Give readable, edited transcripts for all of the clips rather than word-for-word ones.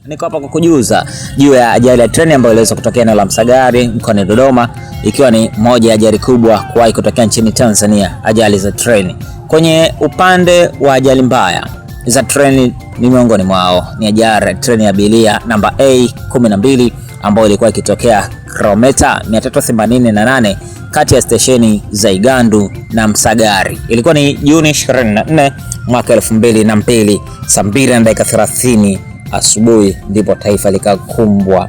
Niko hapa kukujuza juu ya ajali ya treni ambayo iliweza kutokea eneo la Msagari mkoani Dodoma, ikiwa ni moja ya ajali kubwa kuwahi kutokea nchini Tanzania, ajali za treni. Kwenye upande wa ajali mbaya za treni ni miongoni mwao ni ajali ya treni ya abiria namba A12 ambayo ilikuwa ikitokea kilomita 388 kati ya stesheni za Igandu na Msagari. Ilikuwa ni Juni 24 mwaka 2002 saa 2:30 asubuhi, ndipo taifa likakumbwa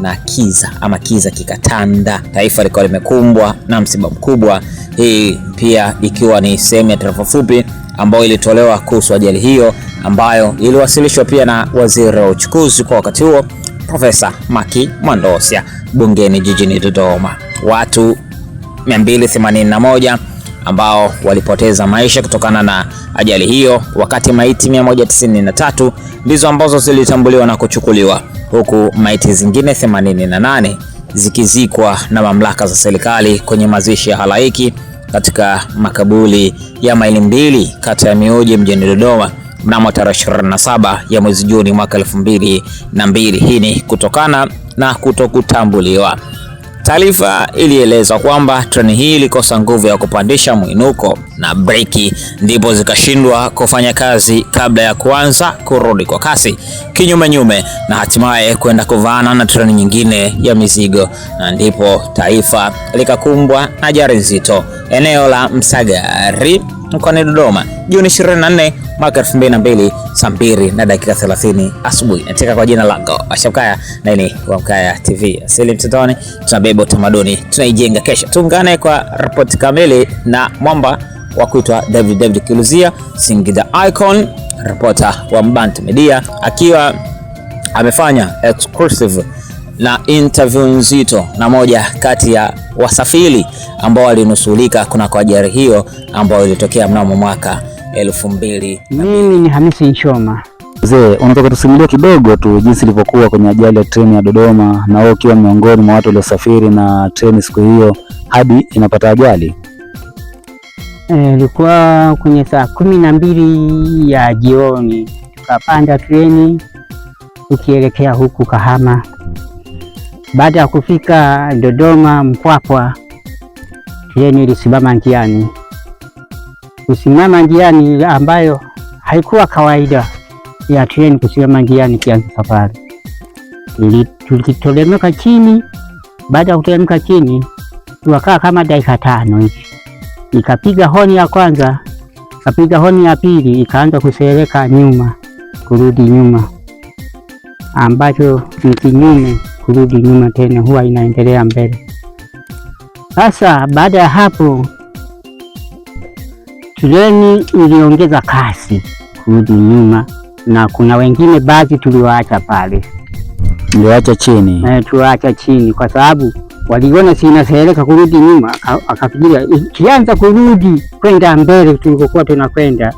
na kiza kikatanda. Taifa likawa limekumbwa na msiba mkubwa. Hii pia ikiwa ni sehemu ya taarifa fupi ambayo ilitolewa kuhusu ajali hiyo, ambayo iliwasilishwa pia na waziri wa uchukuzi kwa wakati huo, Profesa Maki Mwandosya, bungeni jijini Dodoma. Watu 281 ambao walipoteza maisha kutokana na ajali hiyo, wakati maiti 193 ndizo ambazo zilitambuliwa na kuchukuliwa, huku maiti zingine 88 zikizikwa na mamlaka za serikali kwenye mazishi ya halaiki katika makaburi ya Maili Mbili kata ya Mioji mjini Dodoma mnamo tarehe 27 ya mwezi Juni mwaka 2002. Hii ni kutokana na kutokutambuliwa. Taarifa ilieleza kwamba treni hii ilikosa nguvu ya kupandisha mwinuko na breki, ndipo zikashindwa kufanya kazi kabla ya kuanza kurudi kwa kasi kinyume na hatimaye kwenda kuvaana na treni nyingine ya mizigo, na ndipo taifa likakumbwa na ajali nzito eneo la Msagari mkoani Dodoma Juni 24 mwaka 2002 saa 2:30 asubuhi. Nataka kwa jina langu Ashamkaya na ni Wamkaya TV. Asili mtotoni, tunabeba utamaduni, tunaijenga kesho. Tuungane kwa ripoti kamili na mwamba wa kuitwa David Kiluzia, Singida Icon, reporter wa Mbantu Media, akiwa amefanya exclusive na interview nzito na moja kati ya wasafiri ambao walinusulika kwa ajali hiyo ambayo ilitokea mnamo mwaka 2000. Mimi ni Hamisi Nchoma. Mzee, unaweza kutusimulia kidogo tu jinsi ilivyokuwa kwenye ajali ya treni ya Dodoma, na wewe ukiwa miongoni mwa watu waliosafiri na treni siku hiyo hadi inapata ajali? Ilikuwa kwenye saa 12 ya jioni, tukapanda treni tukielekea huku Kahama. Baada ya kufika Dodoma Mpwapwa, treni ilisimama njiani. Kusimama njiani ambayo haikuwa kawaida ya treni kusimama njiani kianza safari. Tulitolemeka chini. Baada ya kuteremka chini, tukakaa kama dakika 5 hivi. Ikapiga honi ya kwanza, ikapiga honi ya pili, ikaanza kusereka nyuma, kurudi nyuma, ambacho ni kinyume kurudi nyuma tena, huwa inaendelea mbele. Sasa baada ya hapo treni iliongeza kasi kurudi nyuma, na kuna wengine baadhi tuliwaacha pale. Niliwaacha chini? Tuwaacha chini kwa sababu waliona si inasereka kurudi nyuma, akafikiria ikianza kurudi kwenda mbele tulikokuwa tunakwenda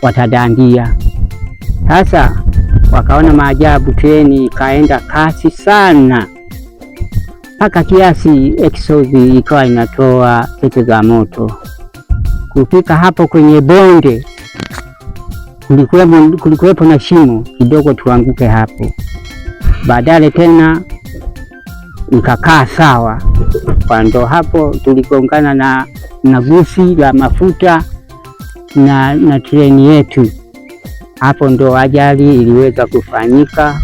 watadandia. Sasa wakaona maajabu, treni ikaenda kasi sana mpaka kiasi exhaust ikawa inatoa cheche za moto. Kufika hapo kwenye bonde kulikuwepo na shimo kidogo, tuanguke hapo. Baadaye tena ikakaa sawa, kwa ndo hapo tuligongana na gusi la mafuta na treni yetu. Hapo ndo ajali iliweza kufanyika.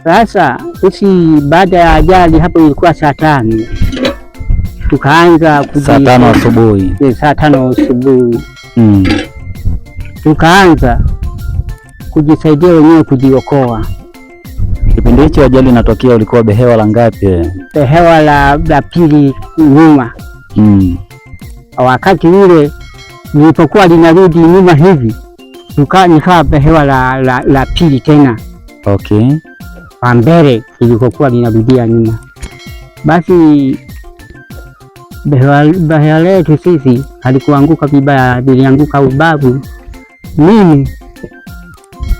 Sasa sisi baada ya ajali hapo ilikuwa saa 5. Tukaanza saa 5 asubuhi. Saa 5 asubuhi. Tukaanza kujisaidia wenyewe kujiokoa. Kipindi hicho ajali inatokea ulikuwa behewa la ngapi? Behewa la pili nyuma. Wakati ule nilipokuwa linarudi nyuma hivi, nikawa behewa la pili tena. Okay. Kwa mbele ilikokuwa linarudia nyuma. Basi behewa letu sisi halikuanguka vibaya, lilianguka ubavu. Mimi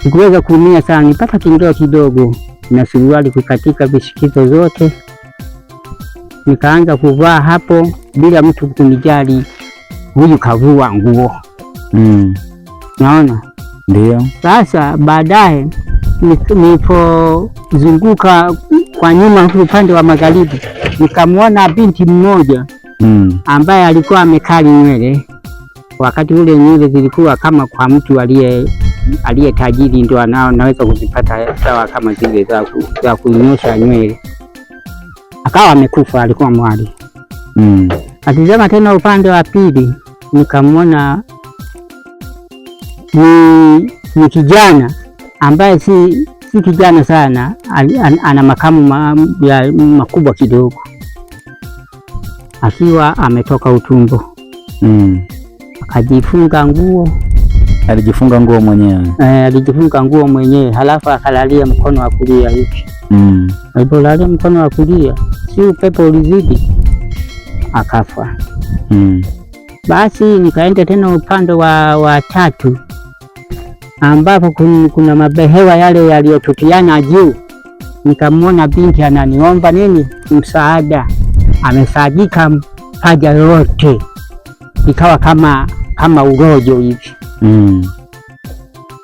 sikuweza kuumia sana, nipata kindoo kidogo na suruali kukatika vishikizo zote. Nikaanza kuvaa hapo bila mtu kunijali, huyu kavua nguo. Naona ndio. sasa baadaye nilipozunguka kwa nyuma huku upande wa magharibi, nikamwona binti mmoja ambaye alikuwa amekali nywele. Wakati ule nywele zilikuwa kama kwa mtu aliye tajiri ndio anaweza kuzipata sawa kama zile za kunyosha nywele. Akawa amekufa, alikuwa mwali. Atizama tena upande wa pili, nikamwona ni kijana ambaye si kijana sana, ana makamu makubwa kidogo, akiwa ametoka utumbo. Akajifunga nguo. Alijifunga nguo mwenyewe? Alijifunga nguo mwenyewe, halafu akalalia mkono wa kulia hivi. Alipolalia mkono wa kulia, si upepo ulizidi, akafa. Basi nikaenda tena upande wa tatu, ambapo kuna mabehewa yale yaliyotutiana juu. Nikamwona binti ananiomba nini, msaada. Amesajika paja yote, ikawa kama urojo hivi.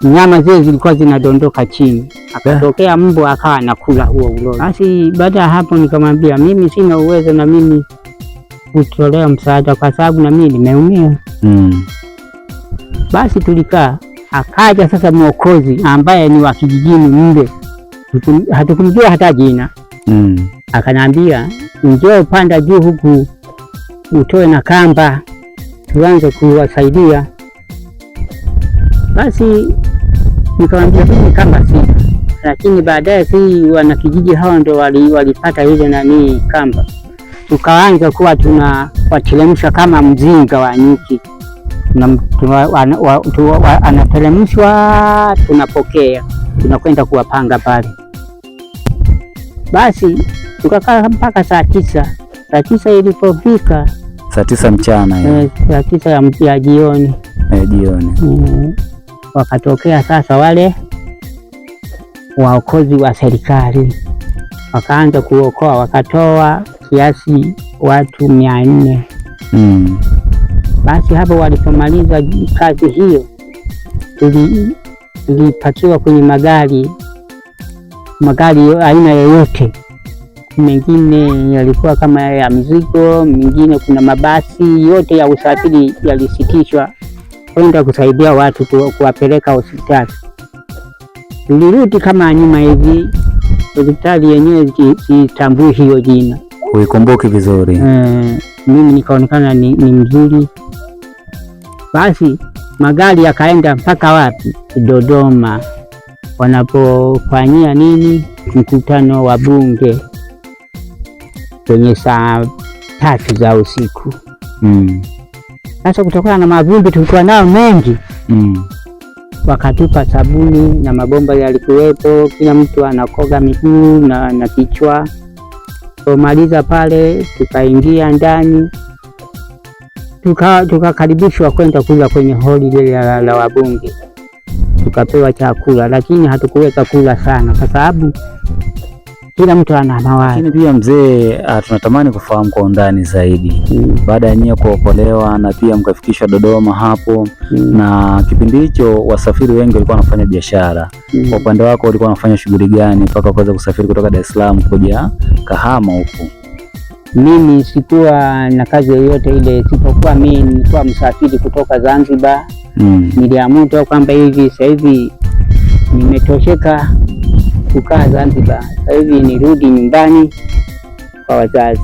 Nyama zile zilikuwa zinadondoka chini. Akatokea mbwa akawa anakula huo urojo. Basi baada ya hapo nikamwambia mimi sina uwezo na mimi kutolea msaada kwa sababu na mimi nimeumia. Basi tulikaa. Akaja sasa mwokozi ambaye ni wa kijijini mle, hatukumjua hata jina. Akanambia njoo panda juu huku utoe na kamba tuanze kuwasaidia. Basi nikamwambia mimi kamba sina, lakini baadaye si wana kijiji hao ndio walipata ile nani kamba. Tukaanza kuwa tunawatelemsha kama mzinga wa nyuki. Anateremshwa, tunapokea, tunakwenda kuwapanga pale. Basi tukakaa mpaka saa 9. Saa 9 ilipofika, saa 9 mchana hiyo, saa 9 ya jioni, jioni. Wakatokea sasa wale waokozi wa serikali, wakaanza kuokoa, wakatoa kiasi watu 400. Basi hapo walipomaliza kazi hiyo, tulipakiwa kwenye magari aina yoyote. Mengine yalikuwa kama ya mizigo, mengine kuna mabasi yote ya usafiri yalisitishwa kwenda kusaidia watu kuwapeleka hospitali. Tulirudi kama nyuma hivi, hospitali yenyewe sitambui hiyo jina. Uikumbuki vizuri? Mimi nikaonekana ni mzuri. Basi magari yakaenda mpaka wapi? Dodoma, wanapofanyia nini mkutano wa bunge kwenye saa 3 za usiku. Sasa kutokana na mavumbi tulikuwa nao mengi, wakatupa sabuni na mabomba yalikuwepo, kila mtu anakoga miguu na kichwa. Tumaliza pale, tukaingia ndani, tukakaribishwa kwenda kula kwenye holi ile la wabunge. Tukapewa chakula, lakini hatukuweza kula sana kwa sababu kila mtu ana mawazo. Lakini pia mzee, tunatamani kufahamu kwa undani zaidi baada ya nyie kuokolewa na pia mkafikishwa Dodoma hapo, na kipindi hicho wasafiri wengi walikuwa wanafanya biashara. Kwa upande wako ulikuwa unafanya shughuli gani mpaka ukaweza kusafiri kutoka Dar es Salaam kuja Kahama huku? Mimi sikuwa na kazi yoyote ile, isipokuwa mimi nilikuwa msafiri kutoka Zanzibar. Niliamua tu kwamba hivi sasa hivi nimetosheka kukaa Zanzibar, sasa hivi nirudi nyumbani kwa wazazi,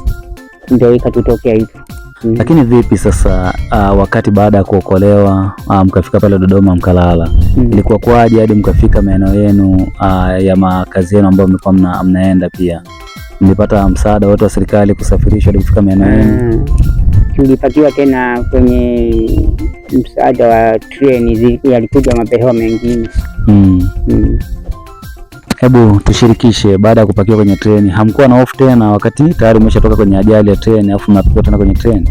ndio ikatutokea hivyo. Lakini vipi sasa, wakati baada ya kuokolewa mkafika pale Dodoma mkalala, ilikuwa kwaje hadi mkafika maeneo yenu ya makazi yenu ambayo mlikuwa mnaenda? Pia mlipata msaada wote wa serikali kusafirishwa hadi kufika maeneo yenu? Tulipatiwa tena kwenye msaada wa treni, yalikuja mabehewa mengine. Hebu tushirikishe, baada ya kupakiwa kwenye treni hamkuwa na hofu tena wakati tayari umeshatoka kwenye ajali ya treni afu mnapakiwa tena kwenye treni?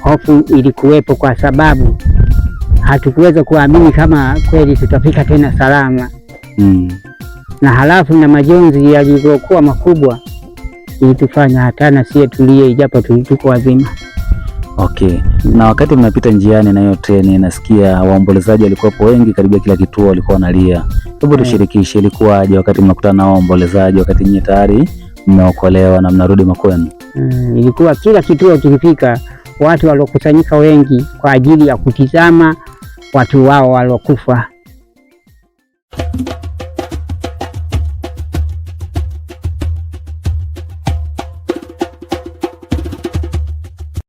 Hofu ilikuwepo kwa sababu hatukuweza kuamini kama kweli tutafika tena salama. Na halafu na majonzi yalivyokuwa makubwa ilitufanya hata na sie tulie, ijapo tuko wazima. Okay. Na wakati mnapita njiani na hiyo treni, nasikia waombolezaji walikuwepo wengi, karibia kila kituo walikuwa wanalia. Hebu tushirikishe, ilikuwaje wakati mnakutana na waombolezaji, wakati nyinyi tayari mmeokolewa na mnarudi makwenu? Ilikuwa kila kituo kilifika watu waliokusanyika wengi kwa ajili ya kutizama watu wao waliokufa.